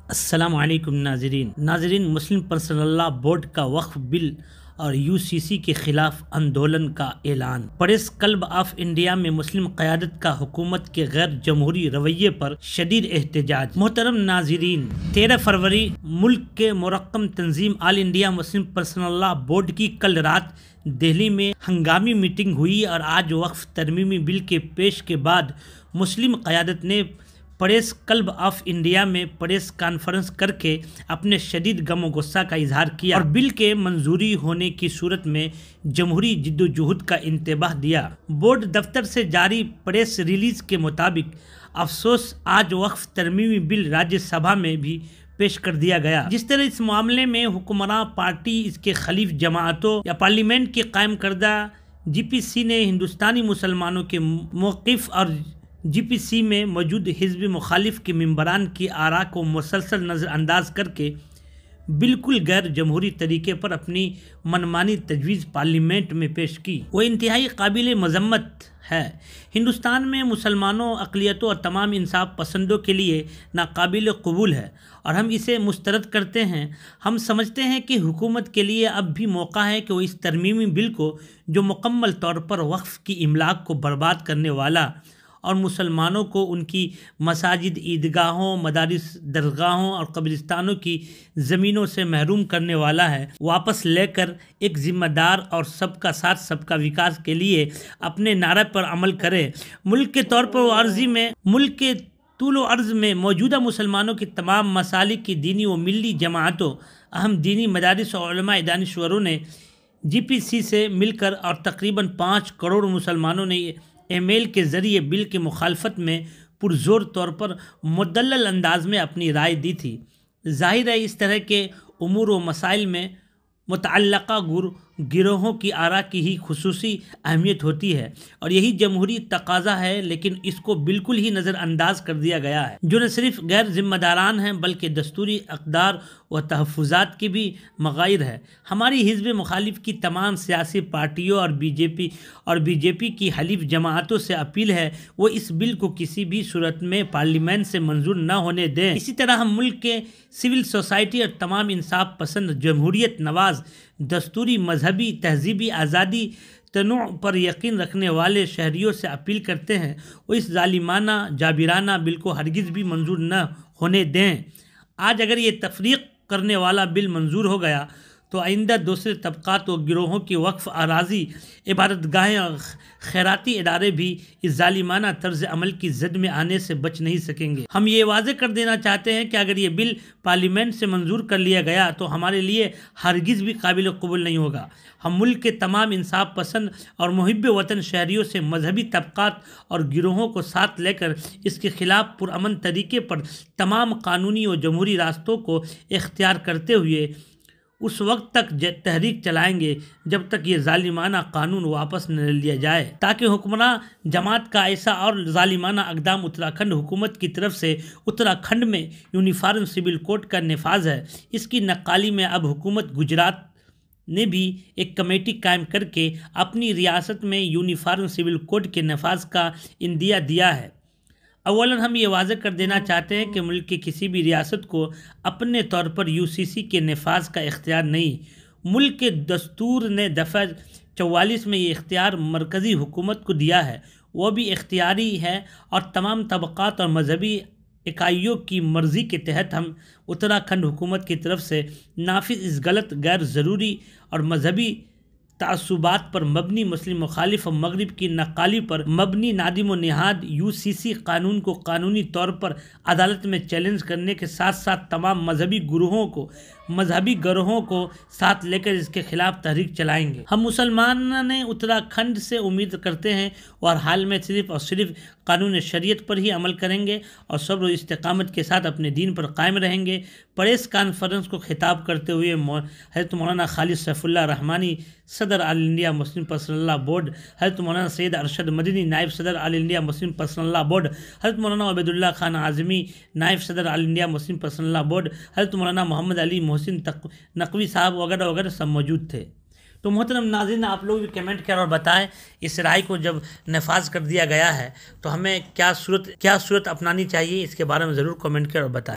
السلام علیکم ناظرین مسلم پرسنل لا بورڈ کا وقف بل اور UCC کے خلاف آندولن کا اعلان۔ پریس کلب آف انڈیا میں مسلم قیادت کا حکومت کے غیر جمہوری رویے پر شدید احتجاج۔ محترم ناظرین، 13 فروری ملک کے مرقم تنظیم آل انڈیا مسلم پرسنل لا بورڈ کی کل رات دہلی میں ہنگامی میٹنگ ہوئی اور آج وقف ترمیمی بل کے پیش کے بعد مسلم قیادت نے پریس کلب آف انڈیا میں پریس کانفرنس کر کے اپنے شدید غم و غصہ کا اظہار کیا اور بل کے منظوری ہونے کی صورت میں جمہوری جدوجہد کا انتباہ دیا۔ بورڈ دفتر سے جاری پریس ریلیز کے مطابق افسوس آج وقف ترمیمی بل راجیہ سبھا میں بھی پیش کر دیا گیا۔ جس طرح اس معاملے میں حکمراں پارٹی، اس کے خلیف جماعتوں یا پارلیمنٹ کی قائم کردہ GPC نے ہندوستانی مسلمانوں کے موقف اور GPC میں موجود حزب مخالف کے ممبران کی آراء کو مسلسل نظر انداز کر کے بالکل غیر جمہوری طریقے پر اپنی منمانی تجویز پارلیمنٹ میں پیش کی، وہ انتہائی قابل مذمت ہے۔ ہندوستان میں مسلمانوں، اقلیتوں اور تمام انصاف پسندوں کے لیے ناقابل قبول ہے اور ہم اسے مسترد کرتے ہیں۔ ہم سمجھتے ہیں کہ حکومت کے لیے اب بھی موقع ہے کہ وہ اس ترمیمی بل کو، جو مکمل طور پر وقف کی املاک کو برباد کرنے والا اور مسلمانوں کو ان کی مساجد، عیدگاہوں، مدارس، درگاہوں اور قبرستانوں کی زمینوں سے محروم کرنے والا ہے، واپس لے کر ایک ذمہ دار اور سب کا ساتھ سب کا وکاس کے لیے اپنے نعرے پر عمل کرے۔ ملک کے طور پر ملک کے طول و عرض میں موجودہ مسلمانوں کی تمام مسالک کی دینی و ملی جماعتوں، اہم دینی مدارس اور علماء دانشوروں نے GPC سے مل کر اور تقریباً 5 کروڑ مسلمانوں نے ای میل کے ذریعے بل کی مخالفت میں پرزور طور پر مدلل انداز میں اپنی رائے دی تھی۔ ظاہر ہے اس طرح کے امور و مسائل میں متعلقہ گروہوں کی آراء کی ہی خصوصی اہمیت ہوتی ہے اور یہی جمہوری تقاضا ہے، لیکن اس کو بالکل ہی نظر انداز کر دیا گیا ہے، جو نہ صرف غیر ذمہ داران ہیں بلکہ دستوری اقدار و تحفظات کی بھی مغائر ہے۔ ہماری حزب مخالف کی تمام سیاسی پارٹیوں اور بی جے پی کی حلیف جماعتوں سے اپیل ہے وہ اس بل کو کسی بھی صورت میں پارلیمنٹ سے منظور نہ ہونے دیں۔ اسی طرح ہم ملک کے سول سوسائٹی اور تمام انصاف پسند، جمہوریت نواز، دستوری، مذہبی، تہذیبی آزادی، تنوع پر یقین رکھنے والے شہریوں سے اپیل کرتے ہیں وہ اس ظالمانہ جابرانہ بل کو ہرگز بھی منظور نہ ہونے دیں۔ آج اگر یہ تفریق کرنے والا بل منظور ہو گیا تو آئندہ دوسرے طبقات و گروہوں کی وقف اراضی، عبادت گاہیں اور خیراتی ادارے بھی اس ظالمانہ طرز عمل کی زد میں آنے سے بچ نہیں سکیں گے۔ ہم یہ واضح کر دینا چاہتے ہیں کہ اگر یہ بل پارلیمنٹ سے منظور کر لیا گیا تو ہمارے لیے ہرگز بھی قابل قبول نہیں ہوگا۔ ہم ملک کے تمام انصاف پسند اور محب وطن شہریوں سے مذہبی طبقات اور گروہوں کو ساتھ لے کر اس کے خلاف پرامن طریقے پر تمام قانونی و جمہوری راستوں کو اختیار کرتے ہوئے اس وقت تک تحریک چلائیں گے جب تک یہ ظالمانہ قانون واپس نہ لیا جائے، تاکہ حکمراں جماعت کا ایسا اور ظالمانہ اقدام اتراکھنڈ حکومت کی طرف سے اتراکھنڈ میں یونیفارم سول کوڈ کا نفاذ ہے، اس کی نقالی میں اب حکومت گجرات نے بھی ایک کمیٹی قائم کر کے اپنی ریاست میں یونیفارم سول کوڈ کے نفاذ کا عندیہ دیا ہے۔ اولاً ہم یہ واضح کر دینا چاہتے ہیں کہ ملک کی کسی بھی ریاست کو اپنے طور پر UCC کے نفاذ کا اختیار نہیں۔ ملک کے دستور نے دفعہ 44 میں یہ اختیار مرکزی حکومت کو دیا ہے، وہ بھی اختیاری ہے اور تمام طبقات اور مذہبی اکائیوں کی مرضی کے تحت ہم اتراکھنڈ حکومت کی طرف سے نافذ اس غلط، غیر ضروری اور مذہبی تعصبات پر مبنی، مسلم مخالف اور مغرب کی نقالی پر مبنی نادم و نہاد UCC قانون کو قانونی طور پر عدالت میں چیلنج کرنے کے ساتھ ساتھ تمام مذہبی گروہوں کو ساتھ لے کر اس کے خلاف تحریک چلائیں گے۔ ہم مسلمان اتراکھنڈ سے امید کرتے ہیں اور حال میں صرف اور صرف قانون شریعت پر ہی عمل کریں گے اور صبر و استقامت کے ساتھ اپنے دین پر قائم رہیں گے۔ پریس کانفرنس کو خطاب کرتے ہوئے حضرت مولانا خالد سیف اللہ رحمانی، صدر آل انڈیا مسلم پرسنل لا بورڈ، حضرت مولانا سید ارشد مدنی، نائب صدر آل انڈیا مسلم پرسنل لا بورڈ، حضرت مولانا عبید اللہ خان اعظمی، نائب صدر آل انڈیا مسلم پرسنل لا بورڈ، حضرت مولانا محمد علی محسن نقوی صاحب وغیرہ وغیرہ سب موجود تھے۔ تو محترم ناظرین، آپ لوگ بھی کمنٹ کریں اور بتائیں اس رائے کو جب نفاذ کر دیا گیا ہے تو ہمیں کیا صورت اپنانی چاہیے، اس کے بارے میں ضرور کمنٹ کریں اور بتائیں۔